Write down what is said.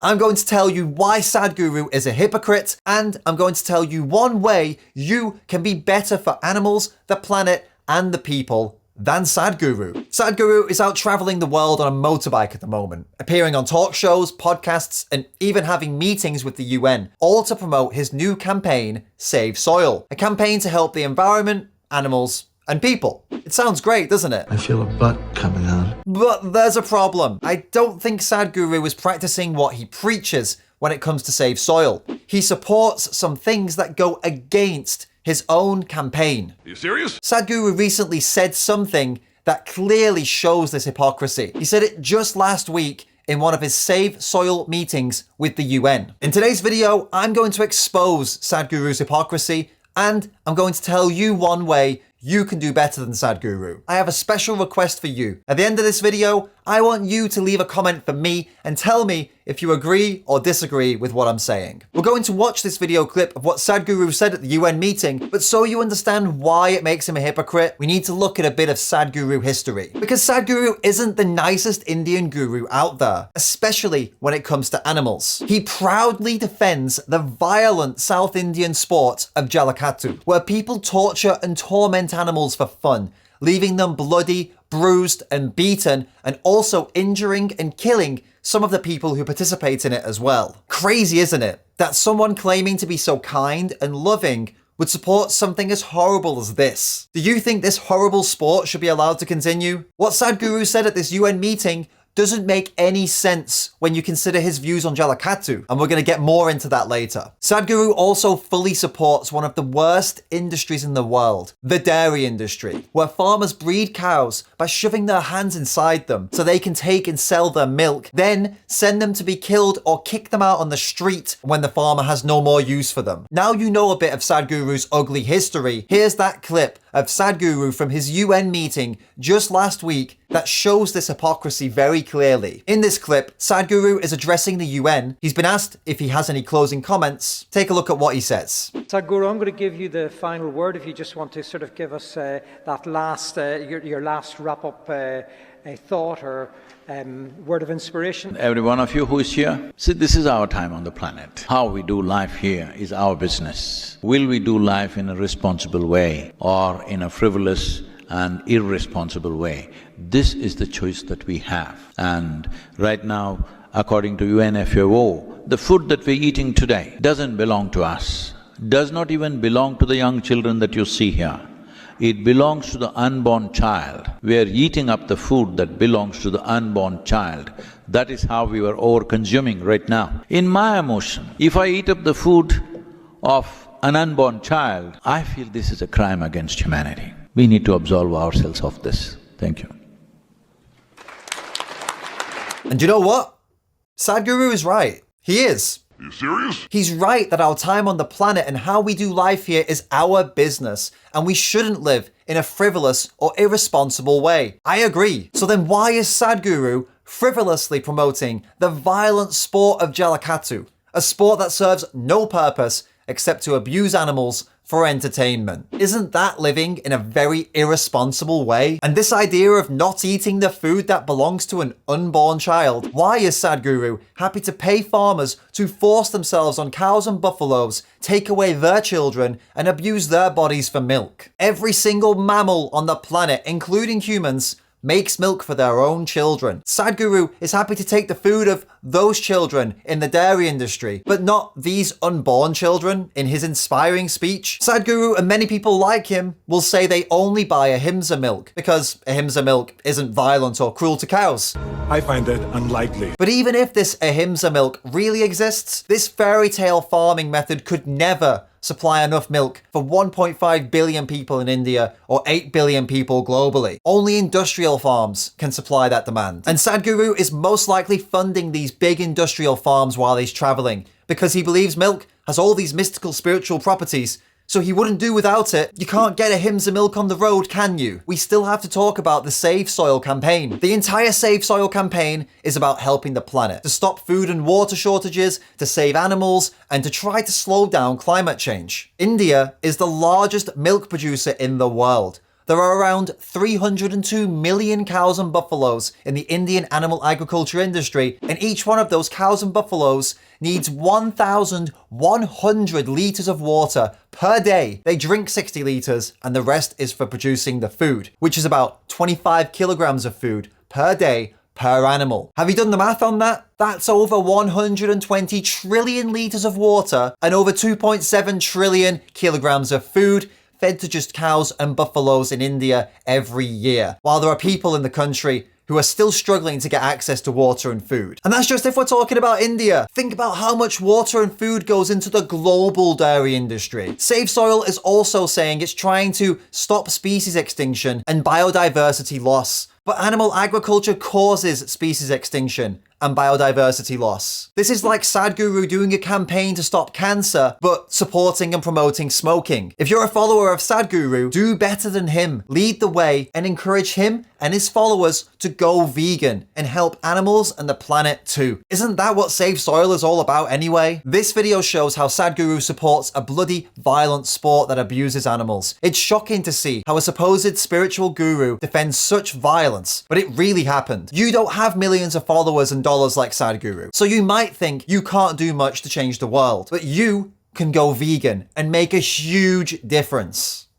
I'm going to tell you why Sadhguru is a hypocrite, and I'm going to tell you one way you can be better for animals, the planet, and the people than Sadhguru. Sadhguru is out traveling the world on a motorbike at the moment, appearing on talk shows, podcasts, and even having meetings with the UN, all to promote his new campaign, Save Soil, a campaign to help the environment, animals, and people. It sounds great, doesn't it? I feel a butt coming out. But there's a problem. I don't think Sadhguru is practicing what he preaches when it comes to Save Soil. He supports some things that go against his own campaign. Are you serious? Sadhguru recently said something that clearly shows this hypocrisy. He said it just last week in one of his Save Soil meetings with the UN. In today's video, I'm going to expose Sadhguru's hypocrisy, and I'm going to tell you one way you can do better than Sadhguru. I have a special request for you. At the end of this video, I want you to leave a comment for me and tell me if you agree or disagree with what I'm saying. We're going to watch this video clip of what Sadhguru said at the UN meeting, but so you understand why it makes him a hypocrite, we need to look at a bit of Sadhguru history. Because Sadhguru isn't the nicest Indian guru out there, especially when it comes to animals. He proudly defends the violent South Indian sport of Jallikattu, where people torture and torment animals for fun, leaving them bloody, bruised, and beaten, and also injuring and killing some of the people who participate in it as well. Crazy, isn't it? That someone claiming to be so kind and loving would support something as horrible as this. Do you think this horrible sport should be allowed to continue? What Sadhguru said at this UN meeting doesn't make any sense when you consider his views on Jallikattu, and we're going to get more into that later. Sadhguru also fully supports one of the worst industries in the world, the dairy industry, where farmers breed cows by shoving their hands inside them so they can take and sell their milk, then send them to be killed or kick them out on the street when the farmer has no more use for them. Now you know a bit of Sadhguru's ugly history. Here's that clip of Sadhguru from his UN meeting just last week that shows this hypocrisy very clearly. In this clip, Sadhguru is addressing the UN. He's been asked if he has any closing comments. Take a look at what he says. Sadhguru, I'm going to give you the final word if you just want to sort of give us that last, your last wrap-up thought or word of inspiration. Every one of you who is here, see, this is our time on the planet. How we do life here is our business. Will we do life in a responsible way or in a frivolous and irresponsible way? This is the choice that we have. And right now, according to UNFAO, the food that we're eating today doesn't belong to us, does not even belong to the young children that you see here. It belongs to the unborn child. We are eating up the food that belongs to the unborn child. That is how we are over-consuming right now. In my emotion, if I eat up the food of an unborn child, I feel this is a crime against humanity. We need to absolve ourselves of this. Thank you. And you know what? Sadhguru is right. He is. Are you serious? He's right that our time on the planet and how we do life here is our business, and we shouldn't live in a frivolous or irresponsible way. I agree. So then why is Sadhguru frivolously promoting the violent sport of Jallikattu, a sport that serves no purpose except to abuse animals for entertainment? Isn't that living in a very irresponsible way? And this idea of not eating the food that belongs to an unborn child, why is Sadhguru happy to pay farmers to force themselves on cows and buffaloes, take away their children, and abuse their bodies for milk? Every single mammal on the planet, including humans, makes milk for their own children. Sadhguru is happy to take the food of those children in the dairy industry, but not these unborn children in his inspiring speech. Sadhguru and many people like him will say they only buy ahimsa milk because ahimsa milk isn't violent or cruel to cows. I find that unlikely. But even if this ahimsa milk really exists, this fairy tale farming method could never supply enough milk for 1.5 billion people in India or 8 billion people globally. Only industrial farms can supply that demand. And Sadhguru is most likely funding these big industrial farms while he's traveling because he believes milk has all these mystical spiritual properties, so he wouldn't do without it. You can't get ahimsa milk on the road, can you? We still have to talk about the Save Soil campaign. The entire Save Soil campaign is about helping the planet, to stop food and water shortages, to save animals, and to try to slow down climate change. India is the largest milk producer in the world, There are around 302 million cows and buffaloes in the Indian animal agriculture industry, and each one of those cows and buffaloes needs 1,100 litres of water per day. They drink 60 litres, and the rest is for producing the food, which is about 25 kilograms of food per day per animal. Have you done the math on that? That's over 120 trillion litres of water and over 2.7 trillion kilograms of food fed to just cows and buffaloes in India every year, while there are people in the country who are still struggling to get access to water and food. And that's just if we're talking about India. Think about how much water and food goes into the global dairy industry. Save Soil is also saying it's trying to stop species extinction and biodiversity loss. But animal agriculture causes species extinction and biodiversity loss. This is like Sadhguru doing a campaign to stop cancer, but supporting and promoting smoking. If you're a follower of Sadhguru, do better than him. Lead the way and encourage him and his followers to go vegan and help animals and the planet too. Isn't that what Save Soil is all about anyway? This video shows how Sadhguru supports a bloody, violent sport that abuses animals. It's shocking to see how a supposed spiritual guru defends such violence, but it really happened. You don't have millions of followers and dollars like Sadhguru, so you might think you can't do much to change the world, but you can go vegan and make a huge difference.